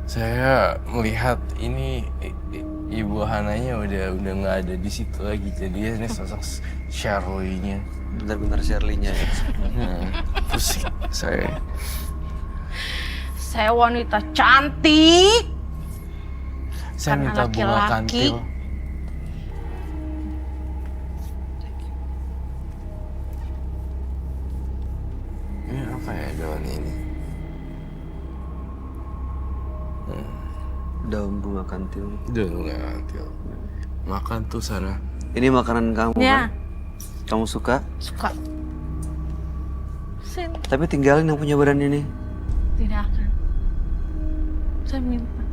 Saya melihat ini Ibu Hananya udah nggak ada di situ lagi. Jadi ini sosok Shirley-nya. Benar-benar Shirley-nya ya. Pusing saya. Saya wanita cantik. Saya Karena minta bunga laki-laki. kantil. Ini apa ya daun ini? Daun bunga kantil. Daun bunga kantil. Makan tuh sana. Ini makanan kamu Ya. kan? Kamu suka? Suka. Saya Tapi tinggalin yang punya badan ini. tidak akan. Saya minta.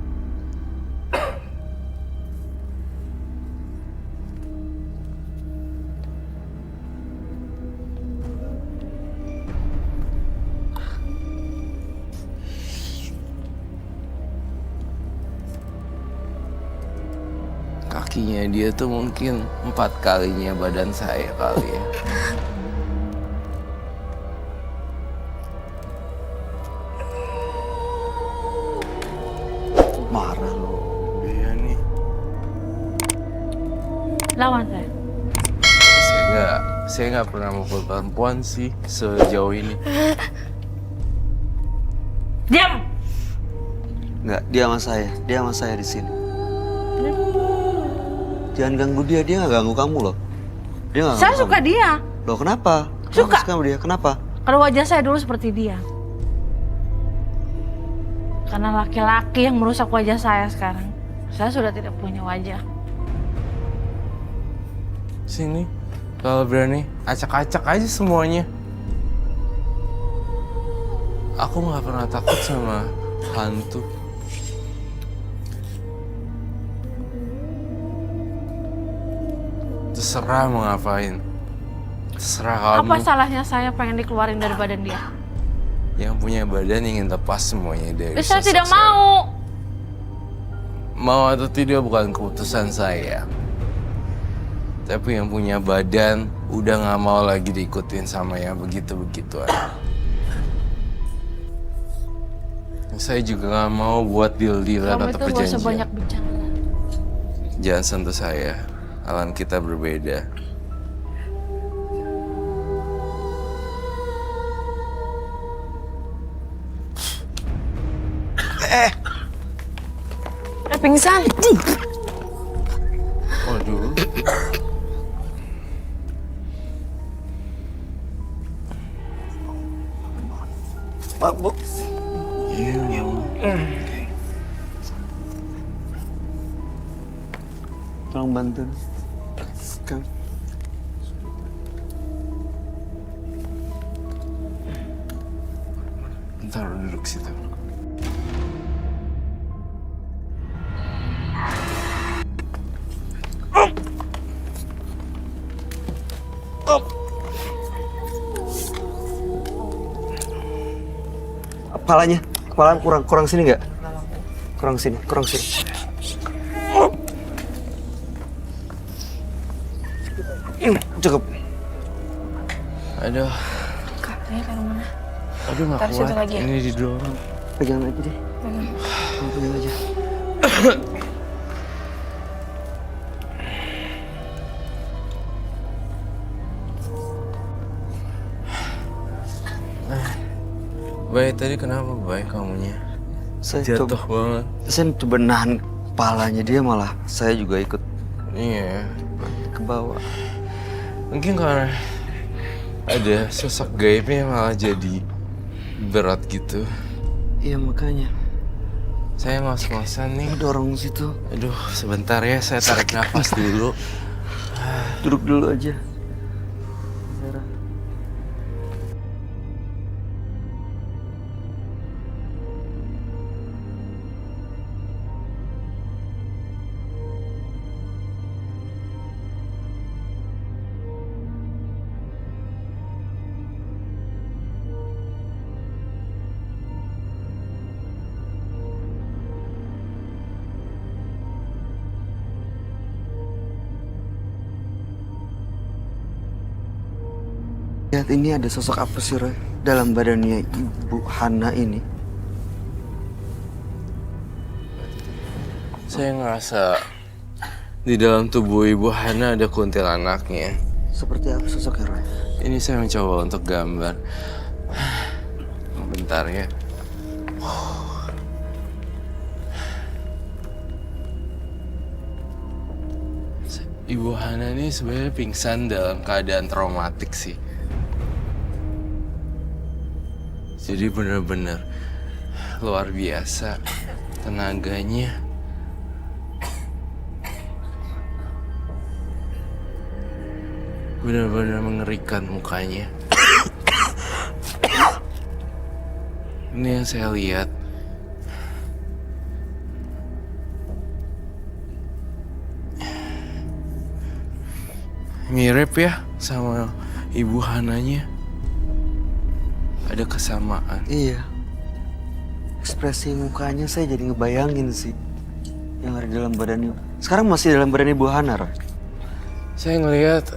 Kakinya dia tuh mungkin 4 kalinya badan saya kali ya. Marah lo. Iya nih. Lawan saya. Saya nggak pernah mukul perempuan sih sejauh ini. Diam. Enggak, dia sama saya. Dia sama saya di sini. Jangan ganggu dia nggak ganggu kamu loh. Dia nggak Saya ganggu suka kamu. dia. Loh kenapa? Suka. Kamu suka sama dia? Kenapa? Karena wajah saya dulu seperti dia. Karena laki-laki yang merusak wajah saya sekarang. Saya sudah tidak punya wajah. Sini, kalau berani acak-acak aja semuanya. Aku nggak pernah takut sama hantu. Terserah mau ngapain. Terserah kamu. Apa salahnya saya pengen dikeluarin dari badan dia? Yang punya badan ingin lepas semuanya dari Saya sosok tidak mau. Mau atau tidak bukan keputusan saya. Tapi yang punya badan udah nggak mau lagi diikutin sama yang begitu-begituan. Saya juga nggak mau buat deal-dealan Kamu atau itu gak usah perjanjian. banyak bicara. Jangan sentuh saya. Alam kita berbeda. Pingsan. Waduh. Pak, Bu. Iya. Tolong bantu. Kang. Ntar duduk situ. Kepala kurang sini nggak? Kurang sini. Cukup. Aduh. Kak, ini taruh mana? Aduh nggak Taruh situ kuat. lagi ya? Ini didorong. Pegang aja deh. Pegang aja. Baik, tadi kenapa baik kamunya? Saya Jatuh coba, banget. saya coba nahan kepalanya dia malah saya juga ikut Iya. ke bawah. Mungkin karena ada sosok gaibnya malah jadi berat gitu. Iya makanya. Saya ngos-ngosan nih. Dorong situ. Aduh, sebentar ya, saya tarik nafas dulu. Duduk dulu aja. Lihat ini ada sosok apa sih Roy? Dalam badannya Ibu Hana ini. Saya ngerasa di dalam tubuh Ibu Hana ada kuntilanaknya. Seperti apa sosoknya, Roy? Ini saya mencoba untuk gambar. Bentar ya. Ibu Hana ini sebenarnya pingsan dalam keadaan traumatik sih. Jadi bener-bener luar biasa tenaganya. Bener-bener mengerikan mukanya. Ini yang saya lihat. Mirip ya sama Ibu Hananya. Ada kesamaan. Iya. Ekspresi mukanya saya jadi ngebayangin sih. Yang ada dalam badannya. Sekarang masih dalam badan Ibu Hana, Roy? Saya ngelihat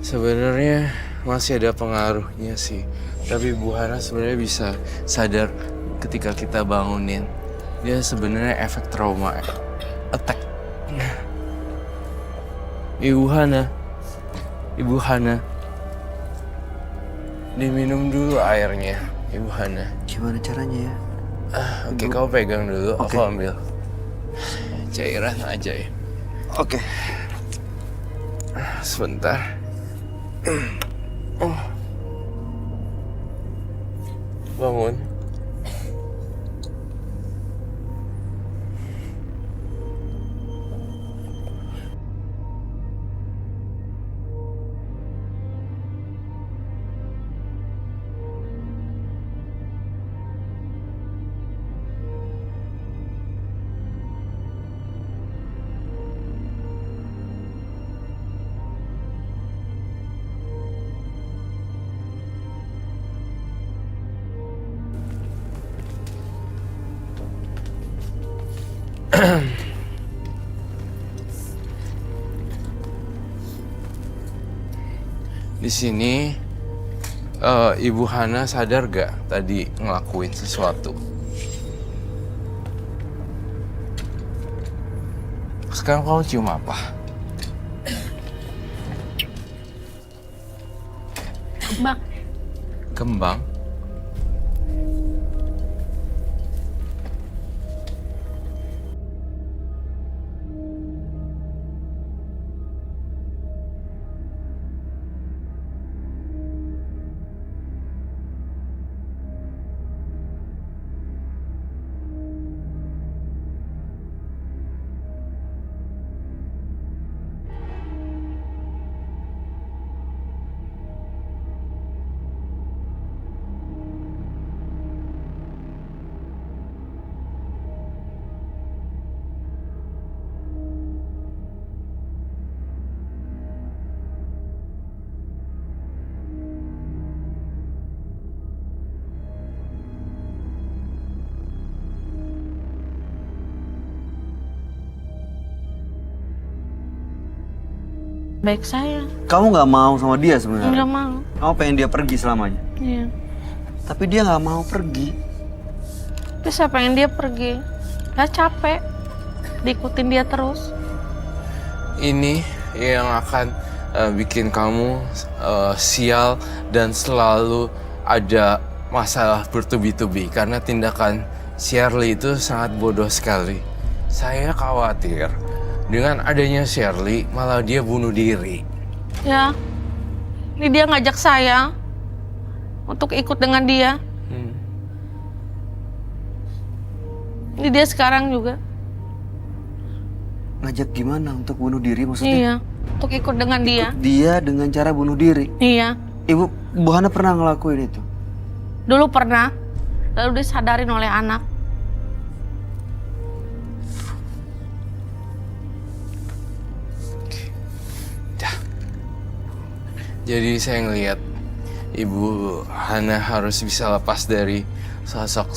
sebenarnya masih ada pengaruhnya sih. Tapi Bu Hana sebenarnya bisa sadar ketika kita bangunin. Dia sebenarnya efek trauma attack. Ibu Hana, diminum dulu airnya, Ibu Hana. Gimana caranya ya? Oke, kamu pegang dulu, Oke. aku ambil cairan aja ya. Oke. Sebentar. Oh. Bangun. Di sini Ibu Hana sadar gak tadi ngelakuin sesuatu? Sekarang kamu cium apa? Bang, Kembang? baik saya. Kamu nggak mau sama dia sebenarnya? Enggak mau. Kamu pengen dia pergi selamanya? Iya. Tapi dia nggak mau pergi. Tapi saya pengen dia pergi. Saya capek diikutin dia terus. Ini yang akan bikin kamu sial dan selalu ada masalah bertubi-tubi karena tindakan Shirley itu sangat bodoh sekali. Saya khawatir dengan adanya Shirley malah dia bunuh diri. Ya, ini dia ngajak saya untuk ikut dengan dia. Ini dia sekarang juga. Ngajak gimana untuk bunuh diri maksudnya? Iya, untuk ikut dengan dia. Dia dengan cara bunuh diri. Iya, Bu Hana pernah ngelakuin itu? dulu pernah, lalu disadarin oleh anak. Jadi saya ngelihat Ibu Hana harus bisa lepas dari sosok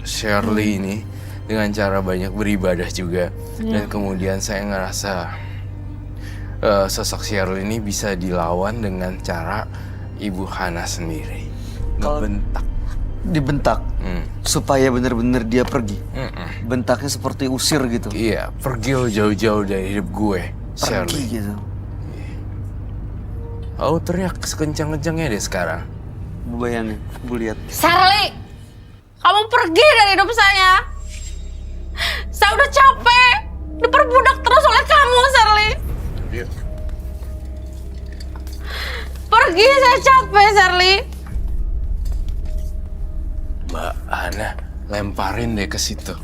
Shirley ini dengan cara banyak beribadah juga. Dan kemudian saya ngerasa sosok Shirley ini bisa dilawan dengan cara Ibu Hana sendiri. Ngebentak. Dibentak supaya benar-benar dia pergi. bentaknya seperti usir gitu. Iya, pergi lo jauh-jauh dari hidup gue, Pergi Shirley. gitu. Oh, teriak sekencang-kencangnya deh sekarang. Gue bayangin, gue lihat. Shirley, kamu pergi dari hidup saya. Saya udah capek diperbudak terus oleh kamu, Shirley. Pergi, saya capek, Shirley. Mbak Hana, lemparin deh ke situ.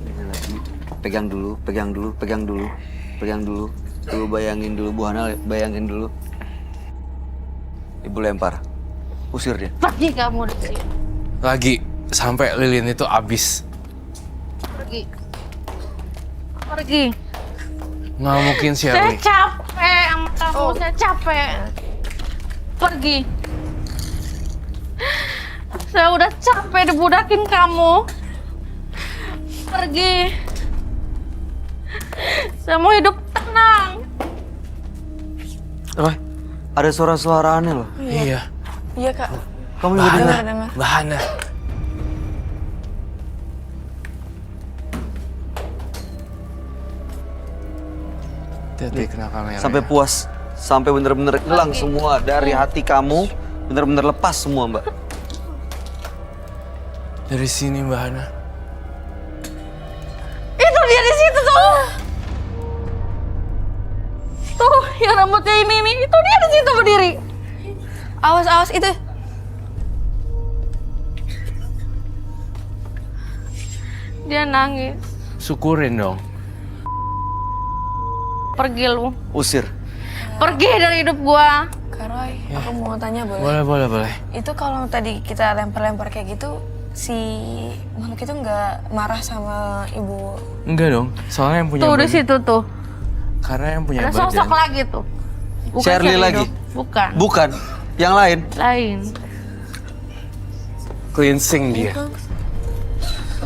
Ini lagi. Pegang dulu, pegang dulu, pegang dulu, pegang dulu. Ibu bayangin dulu, Bu Hana bayangin dulu. Ibu lempar, usir dia. Pergi kamu dari sini. Lagi, sampai lilin itu habis. Pergi. Pergi. Nggak mungkin, Saya Shirley. capek sama kamu, saya capek. Pergi. Saya udah capek dibudakin kamu. Pergi. Saya mau hidup tenang. Roy, ada suara-suara aneh loh. Iya. Iya kak. Kamu juga dengar? Dengar. Mbak Hana. Hati-hati kena kamera. Sampai puas, sampai bener-bener hilang semua dari hati kamu, bener-bener lepas semua, Mbak. Dari sini, Mbak Hana. Itu dia di situ tuh. Tuh, yang rambutnya ini nih, itu dia di situ berdiri. Awas awas itu. Dia nangis. Syukurin dong. Pergi lu. Usir. Pergi dari hidup gua. Kak Roy, aku mau tanya Boleh, boleh? boleh, boleh. Itu kalau tadi kita lempar-lempar kayak gitu, si makhluk itu nggak marah sama ibu? Enggak dong, soalnya yang punya Tuh di badan. situ tuh. Karena yang punya Ada badan. sosok lagi tuh. Shirley lagi? dong. Bukan. Bukan, yang lain. Lain. Cleansing dia.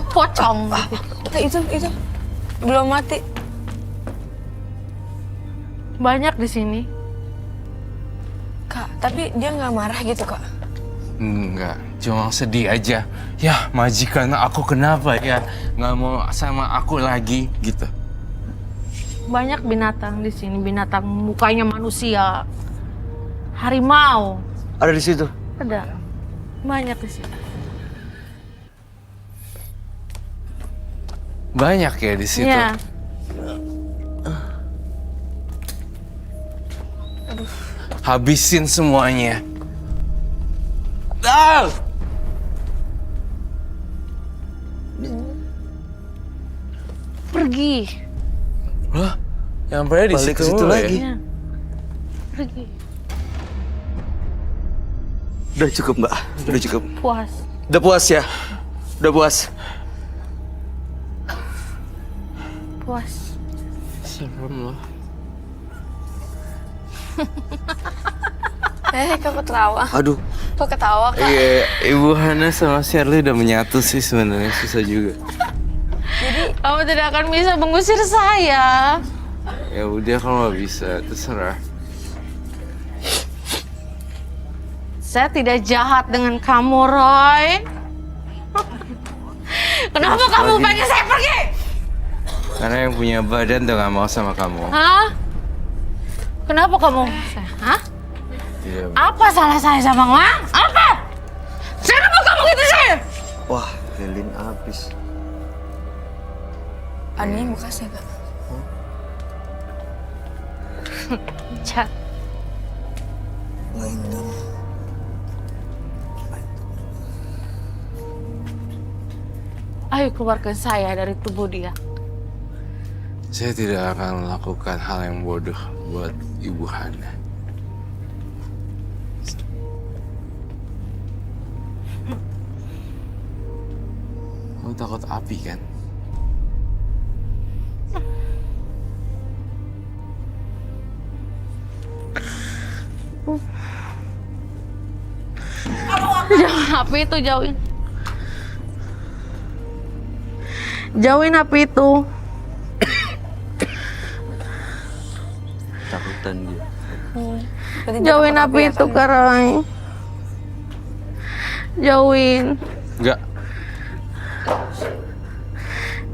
Pocong. Itu belum mati. Banyak di sini. Kak, tapi dia nggak marah gitu kak? Enggak, cuma sedih aja. Ya, majikan aku kenapa ya? Nggak mau sama aku lagi, gitu. Banyak binatang di sini. Binatang mukanya manusia. Harimau. Ada di situ. Ada. Banyak di sini. Banyak ya di situ. Iya. Habisin semuanya. Ah! Pergi. Loh, yang pada di Balik ke situ situ mulu lagi. ya? Iya. Pergi. Udah cukup, Mbak. Udah cukup. Puas. Udah puas ya? Udah puas. Puas. Serem loh. Kok ketawa? Aduh, Kok ketawa kak? Iya, Ibu Hana sama Shirley udah menyatu sih sebenarnya, susah juga. Kamu tidak akan bisa mengusir saya. Ya udah kalau nggak bisa, terserah. Saya tidak jahat dengan kamu, Roy. Kenapa kamu pengen saya pergi? Karena yang punya badan tuh nggak mau sama kamu. Hah? Kenapa kamu? Hah? Iya. Apa salah saya sama kamu? Hah? Apa? Kenapa kamu gitu sih? wah, lilin habis. Aninya bekasnya kak. Chat. Ayo keluarkan saya dari tubuh dia. Saya tidak akan melakukan hal yang bodoh buat Ibu Hana. Kamu takut api kan? Jauhin api itu, jauhin. Jauhin api itu. Takutan dia. Berarti dia Jauhin takut api ya, itu, Kak? Karai. Jauhin. Enggak.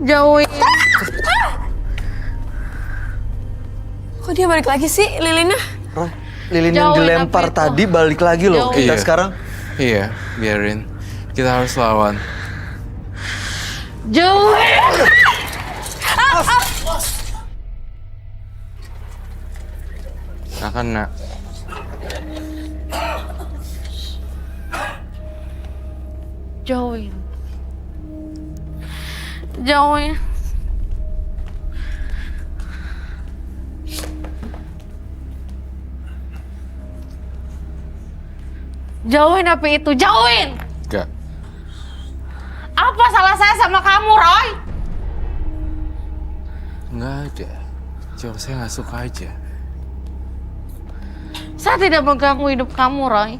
Jauhin. Kok dia balik lagi sih, Lilinnya? Roy, lilin yang Jauhin dilempar apa itu? tadi balik lagi loh. Jauhin. Kita Iya. sekarang Iya, biarin. Kita harus lawan. Jauhin. Nah kan, nak. Jauhin. Jauhin. Jauhin api itu, jauhin! Enggak. Apa salah saya sama kamu, Roy? Enggak ada. Cuma saya nggak suka aja. Saya tidak mengganggu hidup kamu, Roy.